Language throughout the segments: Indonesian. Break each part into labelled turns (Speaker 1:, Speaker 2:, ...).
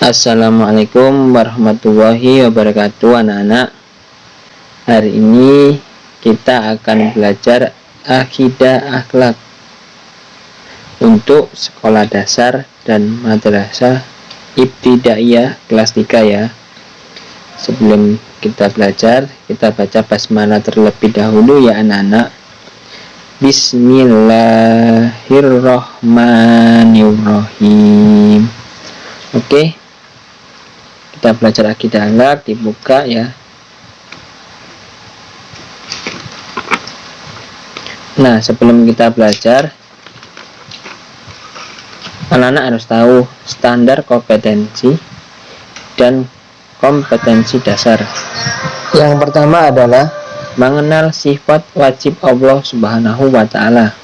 Speaker 1: Assalamualaikum warahmatullahi wabarakatuh anak-anak. Hari ini kita akan belajar akidah akhlak untuk sekolah dasar dan madrasah ibtidaiyah kelas 3 ya. Sebelum kita belajar, kita baca basmalah terlebih dahulu ya anak-anak. Bismillahirrahmanirrahim. Oke, kita belajar akidah akhlak, dibuka ya. Nah, sebelum kita belajar, anak-anak harus tahu standar kompetensi dan kompetensi dasar. Yang pertama adalah mengenal sifat wajib Allah Subhanahu wa Ta'ala.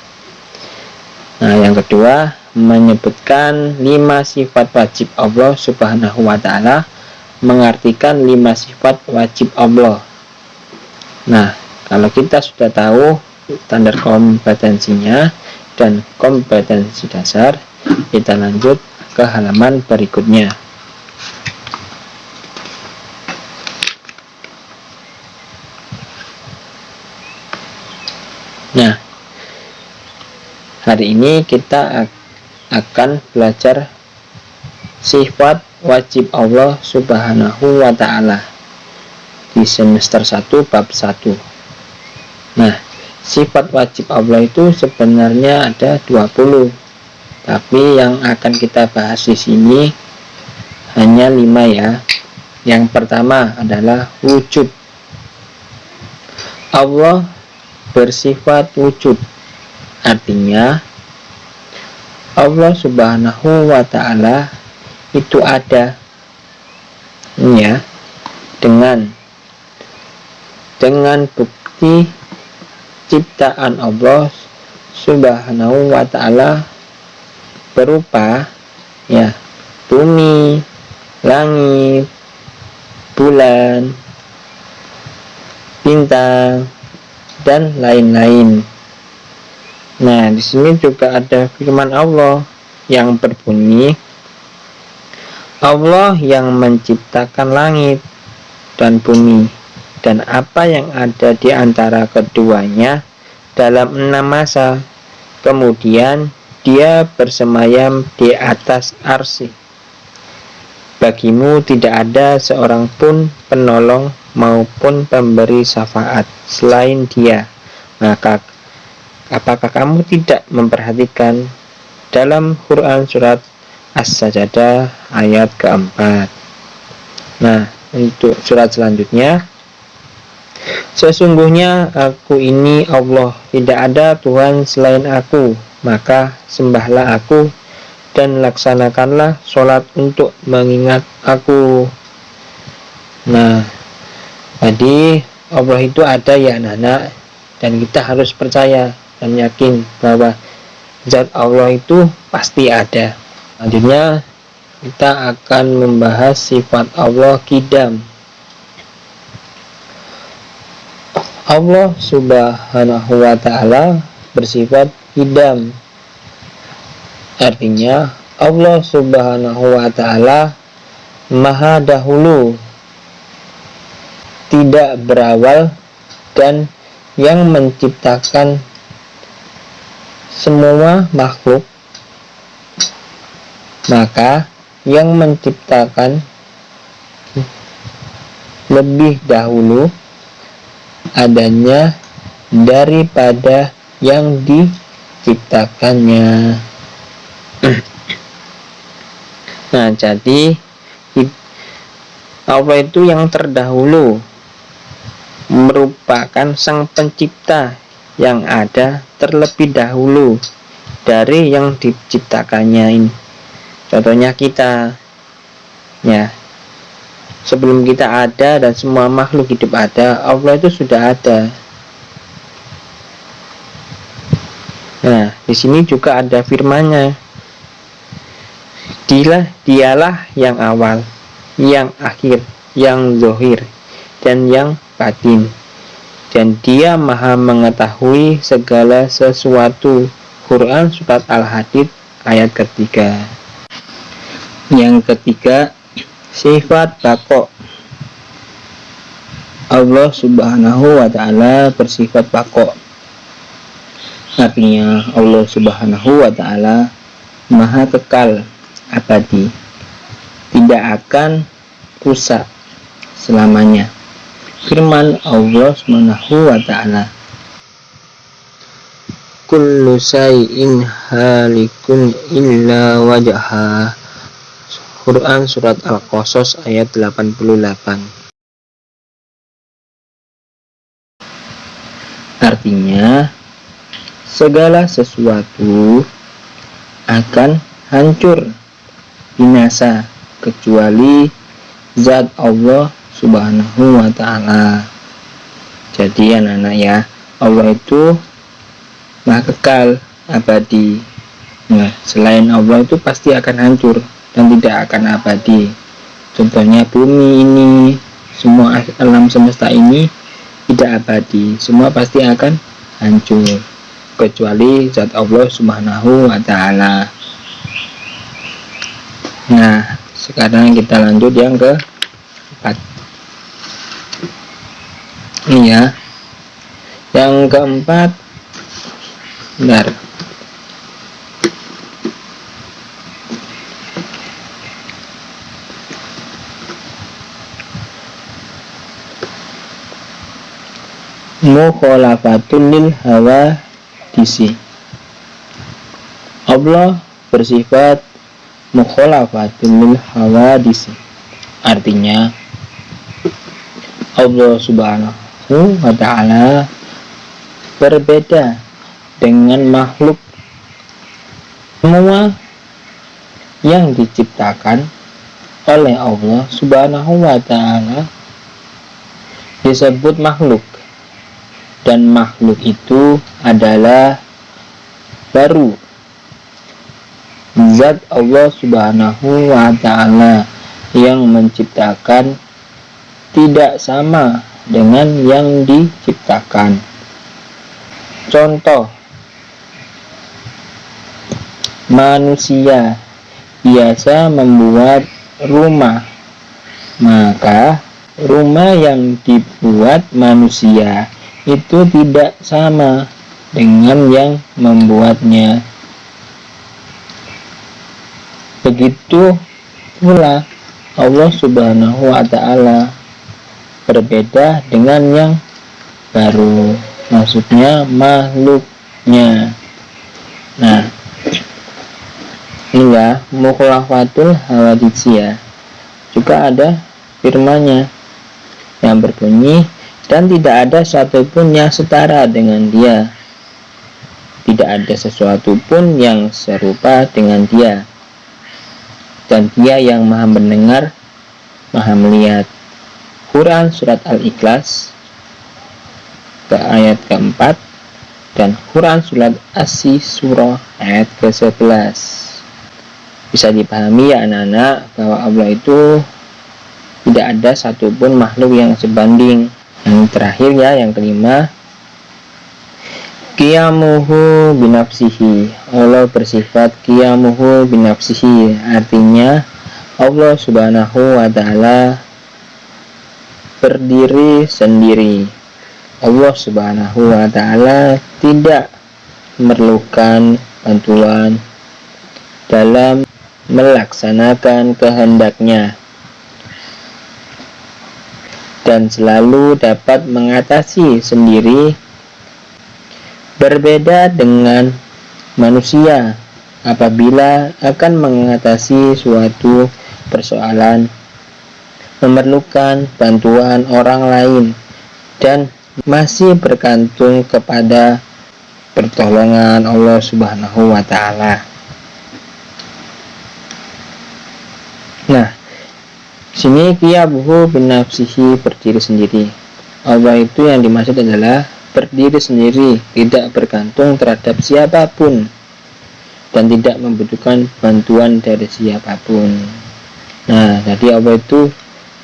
Speaker 1: Nah, yang kedua, menyebutkan 5 sifat wajib Allah Subhanahu wa Ta'ala, mengartikan 5 sifat wajib Allah. Nah, kalau kita sudah tahu standar kompetensinya dan kompetensi dasar, kita lanjut ke halaman berikutnya. Nah, hari ini kita akan belajar sifat wajib Allah Subhanahu wa Ta'ala di semester 1 bab 1. Nah, sifat wajib Allah itu sebenarnya ada 20, tapi yang akan kita bahas di sini hanya 5 ya. Yang pertama adalah wujud. Allah bersifat wujud, artinya Allah Subhanahu wa Ta'ala itu ada ya, dengan bukti ciptaan Allah Subhanahu wa Ta'ala berupa ya bumi, langit, bulan, bintang, dan lain-lain. Nah, di sini juga ada firman Allah yang berbunyi, Allah yang menciptakan langit dan bumi dan apa yang ada di antara keduanya dalam 6 masa. Kemudian dia bersemayam di atas arsy. Bagimu tidak ada seorang pun penolong maupun pemberi syafaat selain dia. Maka apakah kamu tidak memperhatikan dalam Quran surat As-Sajdah ayat keempat. Nah, untuk surat selanjutnya, sesungguhnya aku ini Allah, tidak ada Tuhan selain aku, maka sembahlah aku dan laksanakanlah sholat untuk mengingat aku. Nah, tadi Allah itu ada ya anak-anak, dan kita harus percaya dan yakin bahwa zat Allah itu pasti ada. Selanjutnya kita akan membahas sifat Allah Qidam. Allah Subhanahu wa Ta'ala bersifat Qidam, artinya Allah Subhanahu wa Ta'ala maha dahulu, tidak berawal, dan yang menciptakan semua makhluk. Maka yang menciptakan lebih dahulu adanya daripada yang diciptakannya. Nah, jadi Allah itu yang terdahulu, merupakan sang pencipta yang ada terlebih dahulu dari yang diciptakannya ini. Contohnya kita ya, sebelum kita ada dan semua makhluk hidup ada, Allah itu sudah ada. Nah, di sini juga ada firman-Nya, dialah yang awal, yang akhir, yang zahir, dan yang batin, dan dia maha mengetahui segala sesuatu. Quran surat Al-Hadid ayat ketiga. Yang ketiga,
Speaker 2: Sifat baqo. Allah Subhanahu wa ta'ala bersifat baqo. Artinya Allah Subhanahu wa ta'ala maha kekal, abadi, tidak akan rusak selamanya. Firman Allah Subhanahu wa ta'ala, kullu syai'in halikun illa wajha. Quran surat Al-Qasas ayat 88. Artinya segala sesuatu akan hancur, binasa, kecuali zat Allah Subhanahu wa ta'ala. Jadi anak-anak ya, Allah itu maha kekal, abadi. Nah, selain Allah itu pasti akan hancur dan tidak akan abadi. Contohnya bumi ini, semua alam semesta ini tidak abadi, semua pasti akan hancur kecuali zat Allah Subhanahu wa ta'ala. Nah, sekarang kita lanjut yang keempat. Ini ya, yang keempat, benar. Mukhalafatun lil hawadisi. Allah bersifat mukhalafatun lil hawadisi. Artinya Allah Subhanahu wa ta'ala berbeda dengan makhluk. Semua yang diciptakan oleh Allah Subhanahu wa ta'ala disebut makhluk, dan makhluk itu adalah baru. Zat Allah Subhanahu wa ta'ala yang menciptakan tidak sama dengan yang diciptakan. Contoh, manusia biasa membuat rumah, maka rumah yang dibuat manusia itu tidak sama dengan yang membuatnya. Begitu pula Allah Subhanahu wa ta'ala berbeda dengan yang baru, maksudnya makhluknya. Nah, ini ya, mukhalafatul hawadits ya. Juga ada firman-Nya yang berbunyi, dan tidak ada satupun yang setara dengan Dia, tidak ada sesuatu pun yang serupa dengan Dia, dan Dia yang maha mendengar, maha melihat. Quran surat Al-Ikhlas ke ayat keempat, dan Quran surat As-Surah ayat ke-11. Bisa dipahami ya anak-anak, bahwa Allah itu tidak ada satupun makhluk yang sebanding. Yang terakhir ya, yang kelima, qiyamuhu binafsihi. Allah bersifat qiyamuhu binafsihi, artinya Allah Subhanahu wa ta'ala berdiri sendiri. Allah Subhanahu wa ta'ala tidak memerlukan bantuan dalam melaksanakan kehendaknya, dan selalu dapat mengatasi sendiri. Berbeda dengan manusia apabila akan mengatasi suatu persoalan, memerlukan bantuan orang lain, dan masih bergantung kepada pertolongan Allah Subhanahu wa ta'ala. Nah, sini qiyamuhu binafsihi, berdiri sendiri. Allah itu yang dimaksud adalah berdiri sendiri, tidak bergantung terhadap siapapun dan tidak membutuhkan bantuan dari siapapun. Nah, jadi Allah itu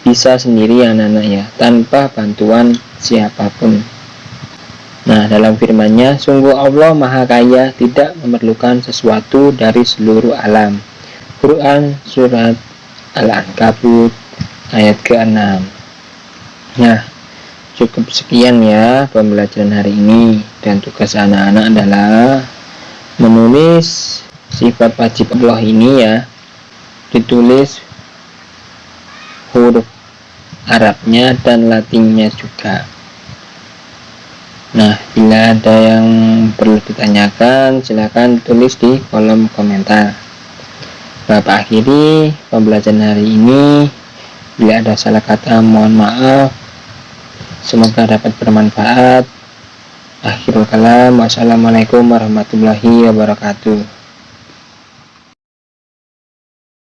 Speaker 2: bisa sendiri anak-anak ya, tanpa bantuan siapapun. Nah, dalam firman-Nya, sungguh Allah maha kaya, tidak memerlukan sesuatu dari seluruh alam. Quran surat Al-Ankabut ayat ke-6. Nah, cukup sekian ya pembelajaran hari ini, dan tugas anak-anak adalah menulis sifat wajib Allah ini ya, ditulis huruf Arabnya dan Latinnya juga. Nah, bila ada yang perlu ditanyakan, silakan tulis di kolom komentar. Bapak akhiri pembelajaran hari ini. Bila ada salah kata, mohon maaf. Semoga dapat bermanfaat. Akhirul kalam. Wassalamualaikum warahmatullahi wabarakatuh.